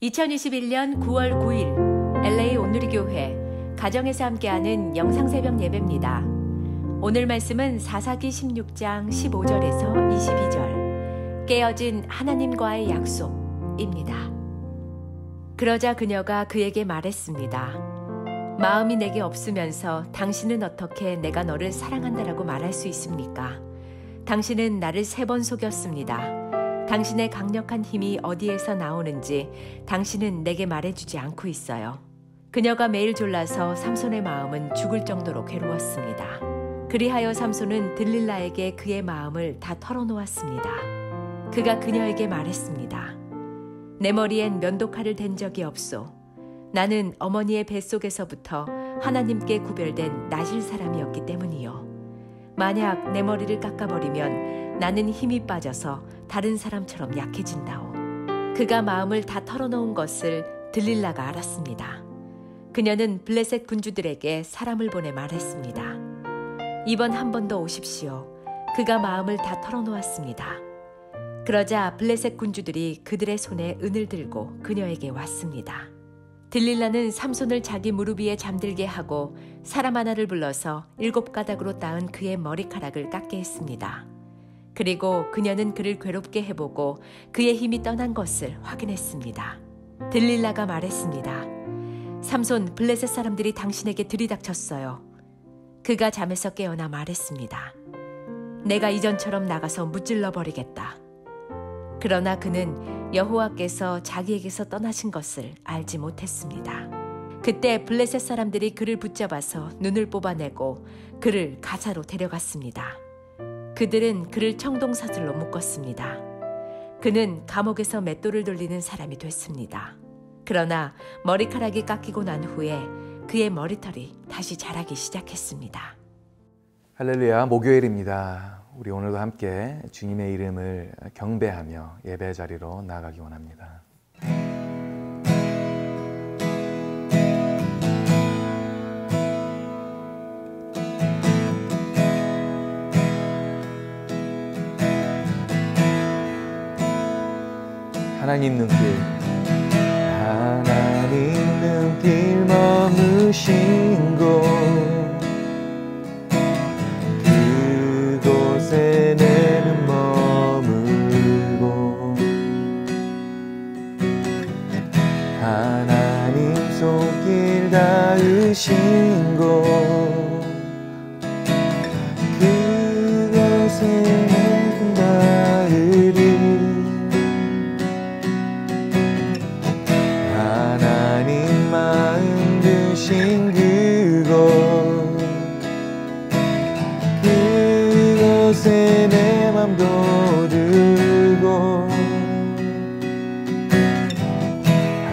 2021년 9월 9일 LA 온누리교회 가정에서 함께하는 영상새벽 예배입니다. 오늘 말씀은 사사기 16장 15절에서 22절 깨어진 하나님과의 약속입니다. 그러자 그녀가 그에게 말했습니다. 마음이 내게 없으면서 당신은 어떻게 내가 너를 사랑한다라고 말할 수 있습니까? 당신은 나를 3번 속였습니다. 당신의 강력한 힘이 어디에서 나오는지 당신은 내게 말해주지 않고 있어요. 그녀가 매일 졸라서 삼손의 마음은 죽을 정도로 괴로웠습니다. 그리하여 삼손은 들릴라에게 그의 마음을 다 털어놓았습니다. 그가 그녀에게 말했습니다. 내 머리엔 면도칼을 댄 적이 없소. 나는 어머니의 뱃속에서부터 하나님께 구별된 나실 사람이었기 때문이요. 만약 내 머리를 깎아버리면 나는 힘이 빠져서 다른 사람처럼 약해진다오. 그가 마음을 다 털어놓은 것을 들릴라가 알았습니다. 그녀는 블레셋 군주들에게 사람을 보내 말했습니다. 이번 한 번 더 오십시오. 그가 마음을 다 털어놓았습니다. 그러자 블레셋 군주들이 그들의 손에 은을 들고 그녀에게 왔습니다. 들릴라는 삼손을 자기 무릎 위에 잠들게 하고 사람 하나를 불러서 7가닥으로 따은 그의 머리카락을 깎게 했습니다. 그리고 그녀는 그를 괴롭게 해보고 그의 힘이 떠난 것을 확인했습니다. 들릴라가 말했습니다. 삼손, 블레셋 사람들이 당신에게 들이닥쳤어요. 그가 잠에서 깨어나 말했습니다. 내가 이전처럼 나가서 무찔러버리겠다. 그러나 그는 여호와께서 자기에게서 떠나신 것을 알지 못했습니다. 그때 블레셋 사람들이 그를 붙잡아서 눈을 뽑아내고 그를 가사로 데려갔습니다. 그들은 그를 청동사슬로 묶었습니다. 그는 감옥에서 맷돌을 돌리는 사람이 됐습니다. 그러나 머리카락이 깎이고 난 후에 그의 머리털이 다시 자라기 시작했습니다. 할렐루야, 목요일입니다. 우리 오늘도 함께 주님의 이름을 경배하며 예배 자리로 나아가기 원합니다. 하나님 눈길, 하나님 눈길 머무신 곳, 그곳에 내는 머물고, 하나님 손길 닿으신 곳, 그곳에 내는 닿으리. 마음 드신 그곳, 그곳에 내 맘도 두고,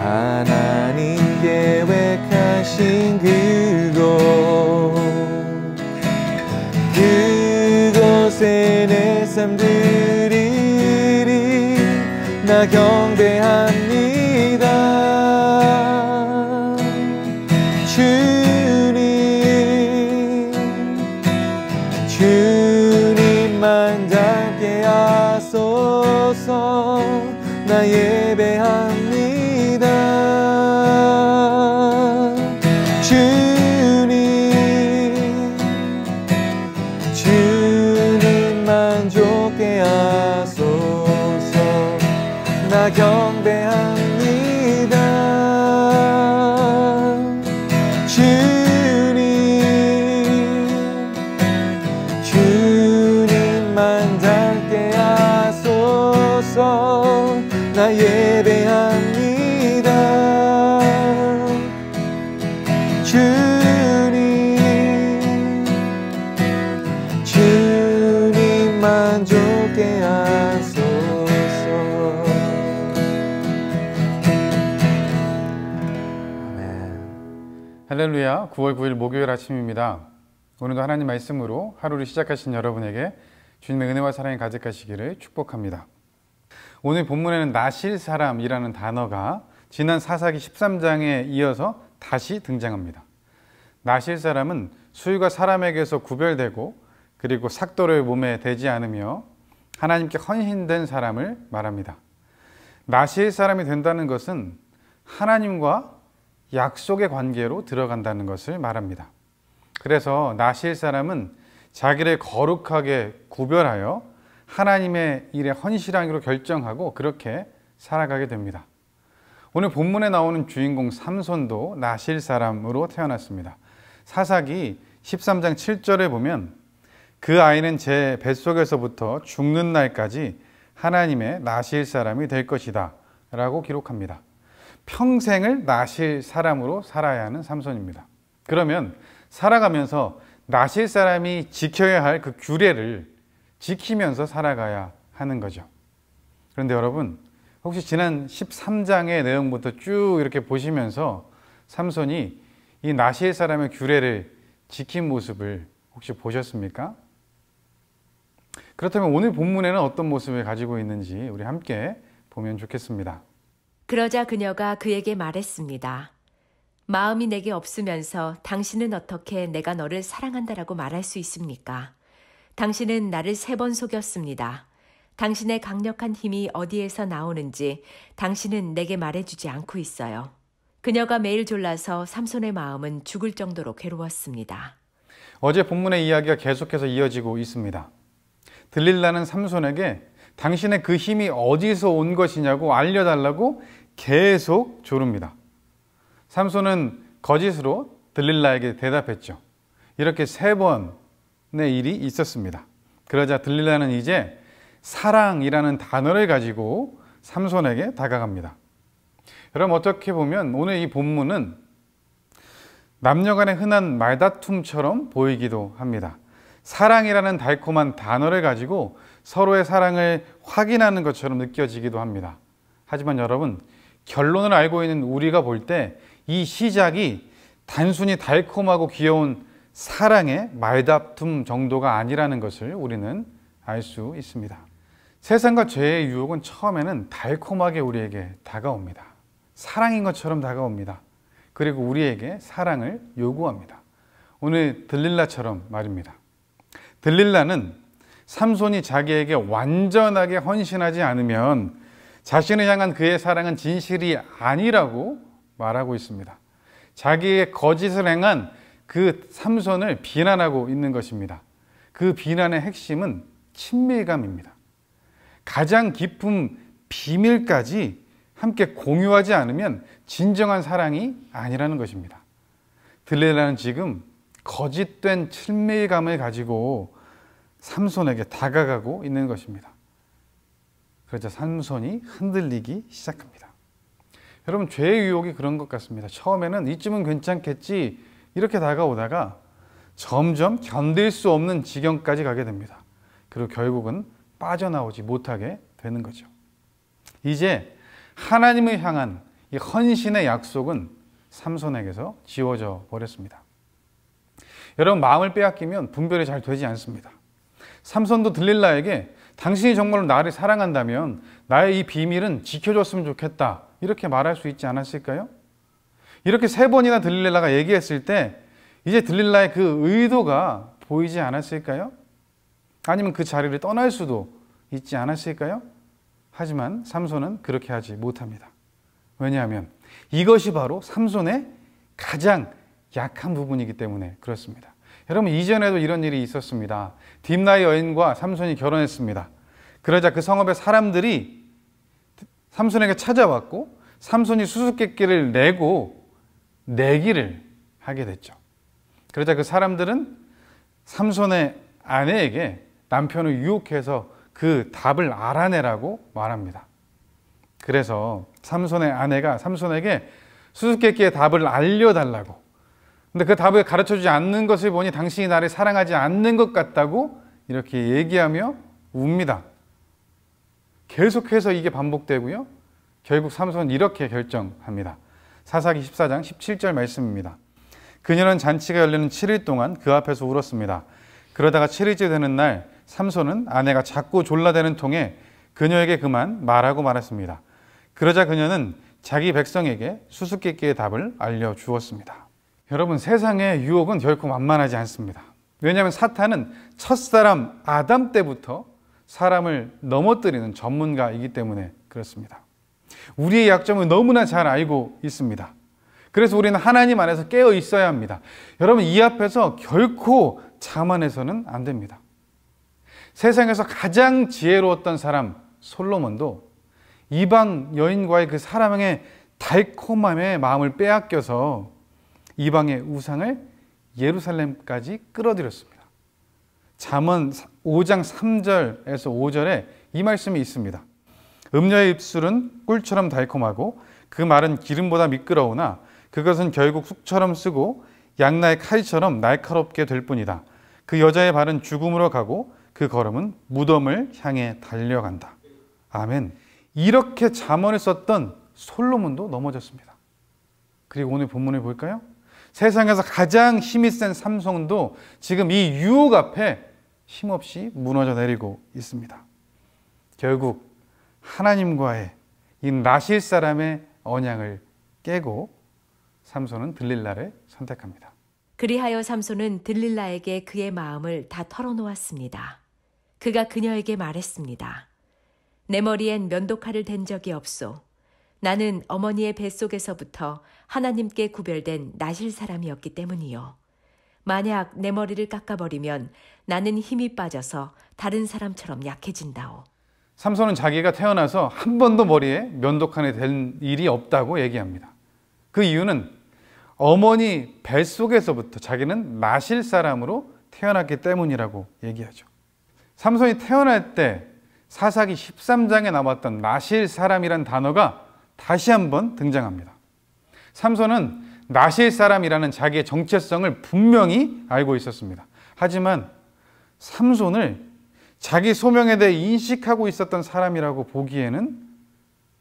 하나님 계획하신 그곳, 그곳에 내 삶 드리리. 나 경배합니다. 주님만 닮게 하소서. 나 예배합니다. 주님만 좋게 하소서. 나 경배합니다. 주님만 닮게 하소서. 나 예배합니다. 주님만 좋게 하소서. 할렐루야, 9월 9일 목요일 아침입니다. 오늘도 하나님 말씀으로 하루를 시작하신 여러분에게 주님의 은혜와 사랑이 가득하시기를 축복합니다. 오늘 본문에는 나실 사람이라는 단어가 지난 사사기 13장에 이어서 다시 등장합니다. 나실 사람은 수유가 사람에게서 구별되고 그리고 삭도를 몸에 대지 않으며 하나님께 헌신된 사람을 말합니다. 나실 사람이 된다는 것은 하나님과 약속의 관계로 들어간다는 것을 말합니다. 그래서 나시일 사람은 자기를 거룩하게 구별하여 하나님의 일에 헌신하기로 결정하고 그렇게 살아가게 됩니다. 오늘 본문에 나오는 주인공 삼손도 나시일 사람으로 태어났습니다. 사사기 13장 7절에 보면 그 아이는 제 뱃속에서부터 죽는 날까지 하나님의 나시일 사람이 될 것이다 라고 기록합니다. 평생을 나시일 사람으로 살아야 하는 삼손입니다. 그러면 살아가면서 나시일 사람이 지켜야 할 그 규례를 지키면서 살아가야 하는 거죠. 그런데 여러분, 혹시 지난 13장의 내용부터 쭉 이렇게 보시면서 삼손이 이 나시일 사람의 규례를 지킨 모습을 혹시 보셨습니까? 그렇다면 오늘 본문에는 어떤 모습을 가지고 있는지 우리 함께 보면 좋겠습니다. 그러자 그녀가 그에게 말했습니다. 마음이 내게 없으면서 당신은 어떻게 내가 너를 사랑한다라고 말할 수 있습니까? 당신은 나를 3번 속였습니다. 당신의 강력한 힘이 어디에서 나오는지 당신은 내게 말해주지 않고 있어요. 그녀가 매일 졸라서 삼손의 마음은 죽을 정도로 괴로웠습니다. 어제 본문의 이야기가 계속해서 이어지고 있습니다. 들릴라는 삼손에게 당신의 그 힘이 어디서 온 것이냐고 알려달라고 계속 조릅니다. 삼손은 거짓으로 들릴라에게 대답했죠. 이렇게 3번의 일이 있었습니다. 그러자 들릴라는 이제 사랑이라는 단어를 가지고 삼손에게 다가갑니다. 여러분, 어떻게 보면 오늘 이 본문은 남녀간의 흔한 말다툼처럼 보이기도 합니다. 사랑이라는 달콤한 단어를 가지고 서로의 사랑을 확인하는 것처럼 느껴지기도 합니다. 하지만 여러분, 결론을 알고 있는 우리가 볼 때 이 시작이 단순히 달콤하고 귀여운 사랑의 말다툼 정도가 아니라는 것을 우리는 알 수 있습니다. 세상과 죄의 유혹은 처음에는 달콤하게 우리에게 다가옵니다. 사랑인 것처럼 다가옵니다. 그리고 우리에게 사랑을 요구합니다. 오늘 들릴라처럼 말입니다. 들릴라는 삼손이 자기에게 완전하게 헌신하지 않으면 자신을 향한 그의 사랑은 진실이 아니라고 말하고 있습니다. 자기의 거짓을 행한 그 삼손을 비난하고 있는 것입니다. 그 비난의 핵심은 친밀감입니다. 가장 깊은 비밀까지 함께 공유하지 않으면 진정한 사랑이 아니라는 것입니다. 들릴라는 지금 거짓된 친밀감을 가지고 삼손에게 다가가고 있는 것입니다. 그러자 삼손이 흔들리기 시작합니다. 여러분, 죄의 유혹이 그런 것 같습니다. 처음에는 이쯤은 괜찮겠지 이렇게 다가오다가 점점 견딜 수 없는 지경까지 가게 됩니다. 그리고 결국은 빠져나오지 못하게 되는 거죠. 이제 하나님을 향한 이 헌신의 약속은 삼손에게서 지워져 버렸습니다. 여러분, 마음을 빼앗기면 분별이 잘 되지 않습니다. 삼손도 들릴라에게 당신이 정말로 나를 사랑한다면 나의 이 비밀은 지켜줬으면 좋겠다 이렇게 말할 수 있지 않았을까요? 이렇게 3번이나 들릴라가 얘기했을 때 이제 들릴라의 그 의도가 보이지 않았을까요? 아니면 그 자리를 떠날 수도 있지 않았을까요? 하지만 삼손은 그렇게 하지 못합니다. 왜냐하면 이것이 바로 삼손의 가장 약한 부분이기 때문에 그렇습니다. 여러분, 이전에도 이런 일이 있었습니다. 딥나의 여인과 삼손이 결혼했습니다. 그러자 그 성읍의 사람들이 삼손에게 찾아왔고 삼손이 수수께끼를 내고 내기를 하게 됐죠. 그러자 그 사람들은 삼손의 아내에게 남편을 유혹해서 그 답을 알아내라고 말합니다. 그래서 삼손의 아내가 삼손에게 수수께끼의 답을 알려달라고, 근데 그 답을 가르쳐주지 않는 것을 보니 당신이 나를 사랑하지 않는 것 같다고 이렇게 얘기하며 웁니다. 계속해서 이게 반복되고요. 결국 삼손은 이렇게 결정합니다. 사사기 14장 17절 말씀입니다. 그녀는 잔치가 열리는 7일 동안 그 앞에서 울었습니다. 그러다가 7일째 되는 날 삼손은 아내가 자꾸 졸라대는 통에 그녀에게 그만 말하고 말았습니다. 그러자 그녀는 자기 백성에게 수수께끼의 답을 알려주었습니다. 여러분, 세상의 유혹은 결코 만만하지 않습니다. 왜냐하면 사탄은 첫사람 아담 때부터 사람을 넘어뜨리는 전문가이기 때문에 그렇습니다. 우리의 약점을 너무나 잘 알고 있습니다. 그래서 우리는 하나님 안에서 깨어 있어야 합니다. 여러분, 이 앞에서 결코 자만해서는 안 됩니다. 세상에서 가장 지혜로웠던 사람 솔로몬도 이방 여인과의 그 사랑의 달콤함에 마음을 빼앗겨서 이방의 우상을 예루살렘까지 끌어들였습니다. 잠언 5장 3절에서 5절에 이 말씀이 있습니다. 음녀의 입술은 꿀처럼 달콤하고 그 말은 기름보다 미끄러우나 그것은 결국 쑥처럼 쓰고 양나의 칼처럼 날카롭게 될 뿐이다. 그 여자의 발은 죽음으로 가고 그 걸음은 무덤을 향해 달려간다. 아멘. 이렇게 잠언을 썼던 솔로몬도 넘어졌습니다. 그리고 오늘 본문을 볼까요? 세상에서 가장 힘이 센 삼손도 지금 이 유혹 앞에 힘없이 무너져 내리고 있습니다. 결국 하나님과의 이 나실 사람의 언약을 깨고 삼손은 들릴라를 선택합니다. 그리하여 삼손은 들릴라에게 그의 마음을 다 털어놓았습니다. 그가 그녀에게 말했습니다. 내 머리엔 면도칼을 댄 적이 없소. 나는 어머니의 뱃속에서부터 하나님께 구별된 나실 사람이었기 때문이요. 만약 내 머리를 깎아버리면 나는 힘이 빠져서 다른 사람처럼 약해진다오. 삼손은 자기가 태어나서 한 번도 머리에 면도칼이 된 일이 없다고 얘기합니다. 그 이유는 어머니 뱃속에서부터 자기는 나실 사람으로 태어났기 때문이라고 얘기하죠. 삼손이 태어날 때 사사기 13장에 나왔던 나실 사람이란 단어가 다시 한번 등장합니다. 삼손은 나실 사람이라는 자기의 정체성을 분명히 알고 있었습니다. 하지만 삼손을 자기 소명에 대해 인식하고 있었던 사람이라고 보기에는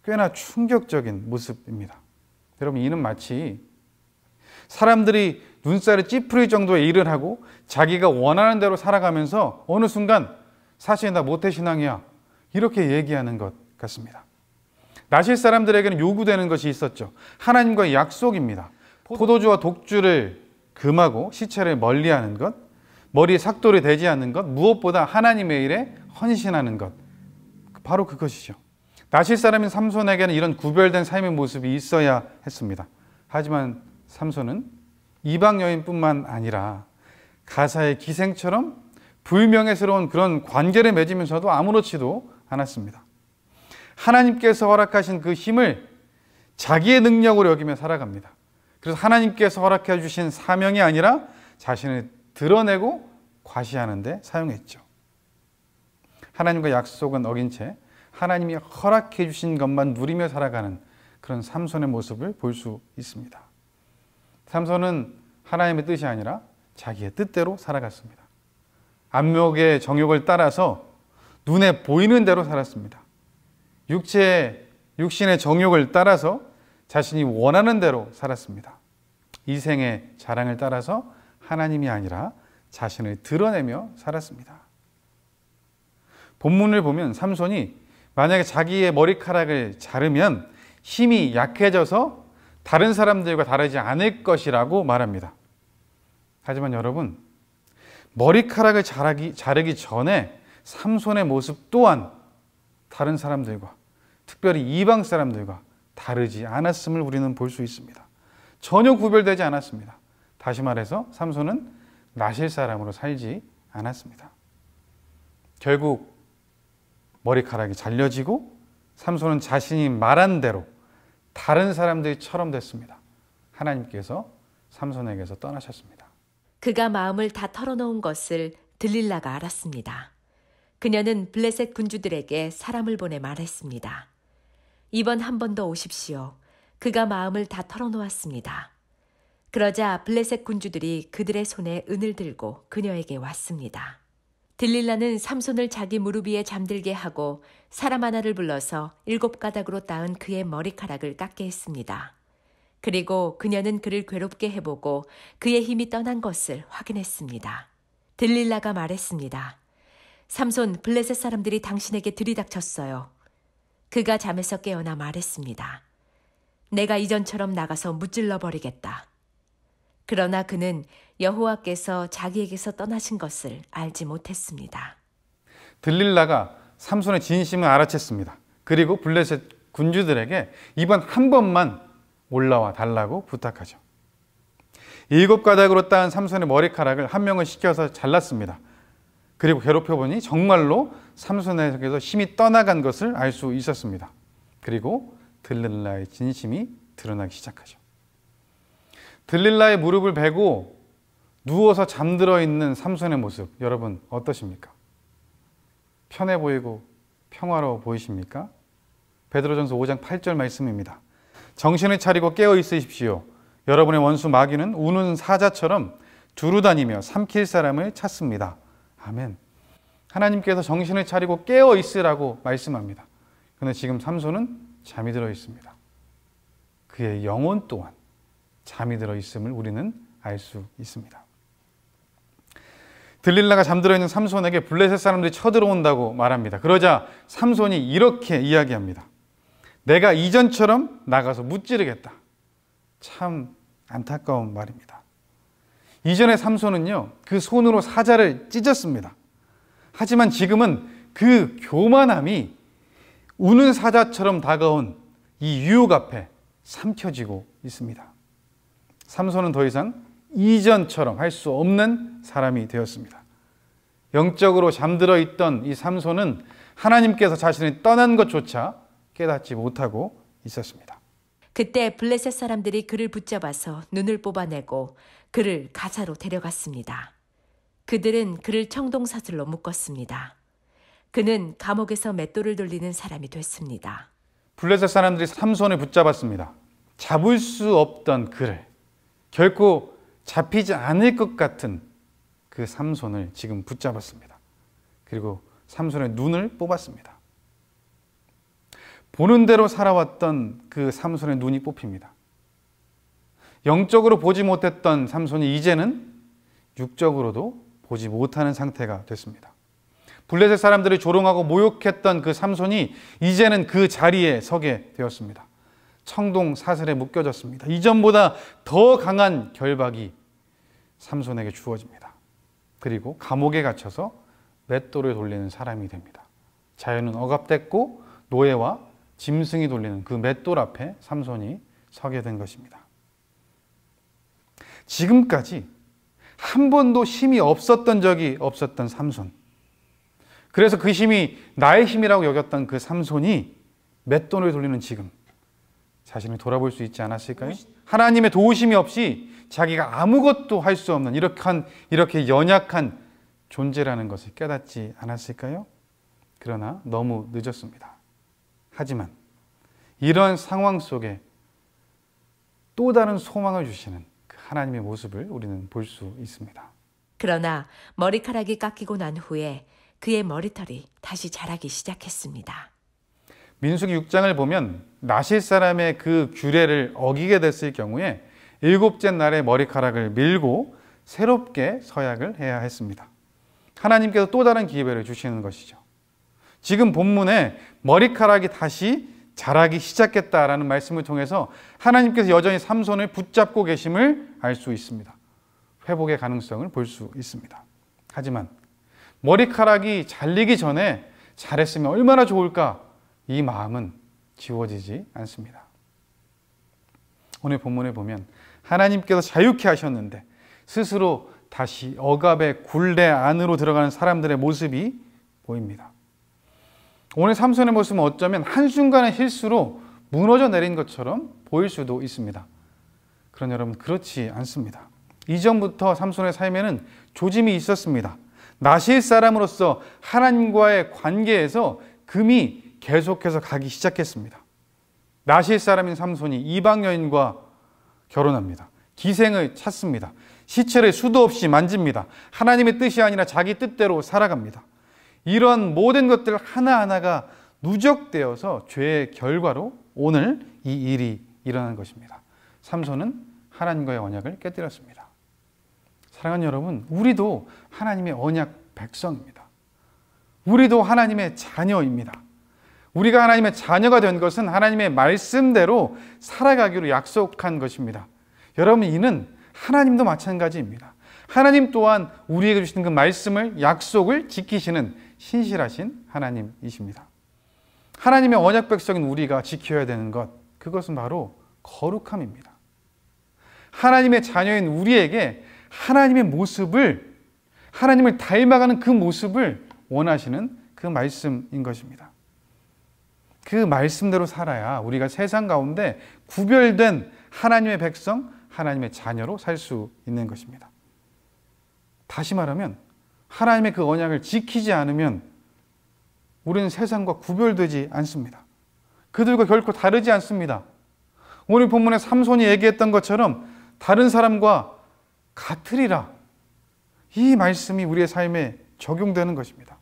꽤나 충격적인 모습입니다. 여러분, 이는 마치 사람들이 눈살을 찌푸릴 정도의 일을 하고 자기가 원하는 대로 살아가면서 어느 순간 사실 나 모태신앙이야 이렇게 얘기하는 것 같습니다. 나실 사람들에게는 요구되는 것이 있었죠. 하나님과의 약속입니다. 포도주와 독주를 금하고 시체를 멀리하는 것, 머리에 삭돌이 되지 않는 것, 무엇보다 하나님의 일에 헌신하는 것, 바로 그것이죠. 나실 사람인 삼손에게는 이런 구별된 삶의 모습이 있어야 했습니다. 하지만 삼손은 이방 여인뿐만 아니라 가사의 기생처럼 불명예스러운 그런 관계를 맺으면서도 아무렇지도 않았습니다. 하나님께서 허락하신 그 힘을 자기의 능력으로 여기며 살아갑니다. 그래서 하나님께서 허락해 주신 사명이 아니라 자신을 드러내고 과시하는 데 사용했죠. 하나님과 약속은 어긴 채 하나님이 허락해 주신 것만 누리며 살아가는 그런 삼손의 모습을 볼 수 있습니다. 삼손은 하나님의 뜻이 아니라 자기의 뜻대로 살아갔습니다. 안목의 정욕을 따라서 눈에 보이는 대로 살았습니다. 육신의 정욕을 따라서 자신이 원하는 대로 살았습니다. 이생의 자랑을 따라서 하나님이 아니라 자신을 드러내며 살았습니다. 본문을 보면 삼손이 만약에 자기의 머리카락을 자르면 힘이 약해져서 다른 사람들과 다르지 않을 것이라고 말합니다. 하지만 여러분, 머리카락을 자르기 전에 삼손의 모습 또한 다른 사람들과, 특별히 이방 사람들과 다르지 않았음을 우리는 볼 수 있습니다. 전혀 구별되지 않았습니다. 다시 말해서 삼손은 나실 사람으로 살지 않았습니다. 결국 머리카락이 잘려지고 삼손은 자신이 말한 대로 다른 사람들처럼 됐습니다. 하나님께서 삼손에게서 떠나셨습니다. 그가 마음을 다 털어놓은 것을 들릴라가 알았습니다. 그녀는 블레셋 군주들에게 사람을 보내 말했습니다. 이번 한 번 더 오십시오. 그가 마음을 다 털어놓았습니다. 그러자 블레셋 군주들이 그들의 손에 은을 들고 그녀에게 왔습니다. 들릴라는 삼손을 자기 무릎 위에 잠들게 하고 사람 하나를 불러서 7가닥으로 따은 그의 머리카락을 깎게 했습니다. 그리고 그녀는 그를 괴롭게 해보고 그의 힘이 떠난 것을 확인했습니다. 들릴라가 말했습니다. 삼손, 블레셋 사람들이 당신에게 들이닥쳤어요. 그가 잠에서 깨어나 말했습니다. 내가 이전처럼 나가서 무찔러 버리겠다. 그러나 그는 여호와께서 자기에게서 떠나신 것을 알지 못했습니다. 들릴라가 삼손의 진심을 알아챘습니다. 그리고 블레셋 군주들에게 이번 한 번만 올라와 달라고 부탁하죠. 7가닥으로 딴 삼손의 머리카락을 한 명을 시켜서 잘랐습니다. 그리고 괴롭혀보니 정말로 삼손에게서 힘이 떠나간 것을 알 수 있었습니다. 그리고 들릴라의 진심이 드러나기 시작하죠. 들릴라의 무릎을 베고 누워서 잠들어 있는 삼손의 모습, 여러분 어떠십니까? 편해 보이고 평화로워 보이십니까? 베드로전서 5장 8절 말씀입니다. 정신을 차리고 깨어 있으십시오. 여러분의 원수 마귀는 우는 사자처럼 두루다니며 삼킬 사람을 찾습니다. 아멘. 하나님께서 정신을 차리고 깨어 있으라고 말씀합니다. 그런데 지금 삼손은 잠이 들어 있습니다. 그의 영혼 또한 잠이 들어 있음을 우리는 알 수 있습니다. 들릴라가 잠들어 있는 삼손에게 블레셋 사람들이 쳐들어온다고 말합니다. 그러자 삼손이 이렇게 이야기합니다. 내가 이전처럼 나가서 무찌르겠다. 참 안타까운 말입니다. 이전에 삼손은요, 그 손으로 사자를 찢었습니다. 하지만 지금은 그 교만함이 우는 사자처럼 다가온 이 유혹 앞에 삼켜지고 있습니다. 삼손은 더 이상 이전처럼 할 수 없는 사람이 되었습니다. 영적으로 잠들어 있던 이 삼손은 하나님께서 자신이 떠난 것조차 깨닫지 못하고 있었습니다. 그때 블레셋 사람들이 그를 붙잡아서 눈을 뽑아내고 그를 가사로 데려갔습니다. 그들은 그를 청동사슬로 묶었습니다. 그는 감옥에서 맷돌을 돌리는 사람이 됐습니다. 블레셋 사람들이 삼손을 붙잡았습니다. 잡을 수 없던 그를, 결코 잡히지 않을 것 같은 그 삼손을 지금 붙잡았습니다. 그리고 삼손의 눈을 뽑았습니다. 보는 대로 살아왔던 그 삼손의 눈이 뽑힙니다. 영적으로 보지 못했던 삼손이 이제는 육적으로도 보지 못하는 상태가 됐습니다. 블레셋 사람들이 조롱하고 모욕했던 그 삼손이 이제는 그 자리에 서게 되었습니다. 청동 사슬에 묶여졌습니다. 이전보다 더 강한 결박이 삼손에게 주어집니다. 그리고 감옥에 갇혀서 맷돌을 돌리는 사람이 됩니다. 자유는 억압됐고 노예와 짐승이 돌리는 그 맷돌 앞에 삼손이 서게 된 것입니다. 지금까지 한 번도 힘이 없었던 적이 없었던 삼손. 그래서 그 힘이 나의 힘이라고 여겼던 그 삼손이 맷돌을 돌리는 지금 자신을 돌아볼 수 있지 않았을까요? 하나님의 도우심이 없이 자기가 아무것도 할 수 없는 이렇게 연약한 존재라는 것을 깨닫지 않았을까요? 그러나 너무 늦었습니다. 하지만 이런 상황 속에 또 다른 소망을 주시는 그 하나님의 모습을 우리는 볼 수 있습니다. 그러나 머리카락이 깎이고 난 후에 그의 머리털이 다시 자라기 시작했습니다. 민수기 6장을 보면 나실 사람의 그 규례를 어기게 됐을 경우에 7째 날에 머리카락을 밀고 새롭게 서약을 해야 했습니다. 하나님께서 또 다른 기회를 주시는 것이죠. 지금 본문에 머리카락이 다시 자라기 시작했다라는 말씀을 통해서 하나님께서 여전히 삼손을 붙잡고 계심을 알 수 있습니다. 회복의 가능성을 볼 수 있습니다. 하지만 머리카락이 잘리기 전에 잘했으면 얼마나 좋을까, 이 마음은 지워지지 않습니다. 오늘 본문에 보면 하나님께서 자유케 하셨는데 스스로 다시 억압의 굴레 안으로 들어가는 사람들의 모습이 보입니다. 오늘 삼손의 모습은 어쩌면 한순간의 실수로 무너져 내린 것처럼 보일 수도 있습니다. 그러나 여러분, 그렇지 않습니다. 이전부터 삼손의 삶에는 조짐이 있었습니다. 나실 사람으로서 하나님과의 관계에서 금이 계속해서 가기 시작했습니다. 나실 사람인 삼손이 이방 여인과 결혼합니다. 기생을 찾습니다. 시체를 수도 없이 만집니다. 하나님의 뜻이 아니라 자기 뜻대로 살아갑니다. 이런 모든 것들 하나하나가 누적되어서 죄의 결과로 오늘 이 일이 일어난 것입니다. 삼손은 하나님과의 언약을 깨뜨렸습니다. 사랑하는 여러분, 우리도 하나님의 언약 백성입니다. 우리도 하나님의 자녀입니다. 우리가 하나님의 자녀가 된 것은 하나님의 말씀대로 살아가기로 약속한 것입니다. 여러분, 이는 하나님도 마찬가지입니다. 하나님 또한 우리에게 주시는 그 말씀을, 약속을 지키시는 신실하신 하나님이십니다. 하나님의 언약 백성인 우리가 지켜야 되는 것, 그것은 바로 거룩함입니다. 하나님의 자녀인 우리에게 하나님의 모습을, 하나님을 닮아가는 그 모습을 원하시는 그 말씀인 것입니다. 그 말씀대로 살아야 우리가 세상 가운데 구별된 하나님의 백성, 하나님의 자녀로 살 수 있는 것입니다. 다시 말하면 하나님의 그 언약을 지키지 않으면 우리는 세상과 구별되지 않습니다. 그들과 결코 다르지 않습니다. 오늘 본문에 삼손이 얘기했던 것처럼 다른 사람과 같으리라. 이 말씀이 우리의 삶에 적용되는 것입니다.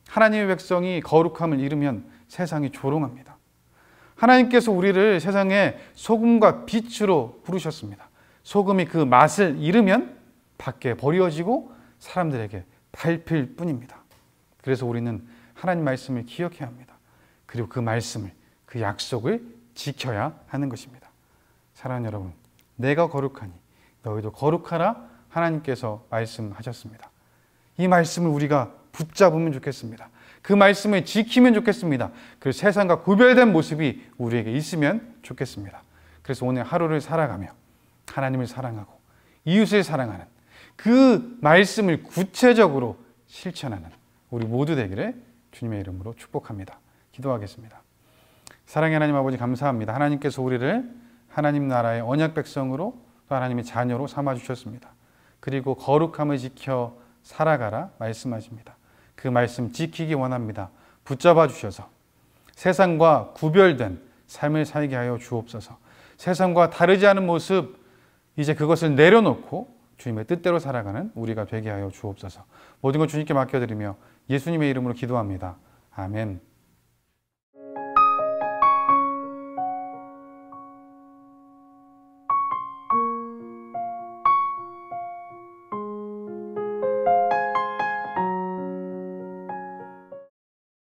하나님의 백성이 거룩함을 잃으면 세상이 조롱합니다. 하나님께서 우리를 세상의 소금과 빛으로 부르셨습니다. 소금이 그 맛을 잃으면 밖에 버려지고 사람들에게 밟힐 뿐입니다. 그래서 우리는 하나님 말씀을 기억해야 합니다. 그리고 그 말씀을, 그 약속을 지켜야 하는 것입니다. 사랑하는 여러분, 내가 거룩하니 너희도 거룩하라 하나님께서 말씀하셨습니다. 이 말씀을 우리가 붙잡으면 좋겠습니다. 그 말씀을 지키면 좋겠습니다. 그리고 세상과 구별된 모습이 우리에게 있으면 좋겠습니다. 그래서 오늘 하루를 살아가며 하나님을 사랑하고 이웃을 사랑하는 그 말씀을 구체적으로 실천하는 우리 모두 되기를 주님의 이름으로 축복합니다. 기도하겠습니다. 사랑의 하나님 아버지, 감사합니다. 하나님께서 우리를 하나님 나라의 언약 백성으로 또 하나님의 자녀로 삼아주셨습니다. 그리고 거룩함을 지켜 살아가라 말씀하십니다. 그 말씀 지키기 원합니다. 붙잡아 주셔서 세상과 구별된 삶을 살게 하여 주옵소서. 세상과 다르지 않은 모습, 이제 그것을 내려놓고 주님의 뜻대로 살아가는 우리가 되게 하여 주옵소서. 모든 것 주님께 맡겨드리며 예수님의 이름으로 기도합니다. 아멘.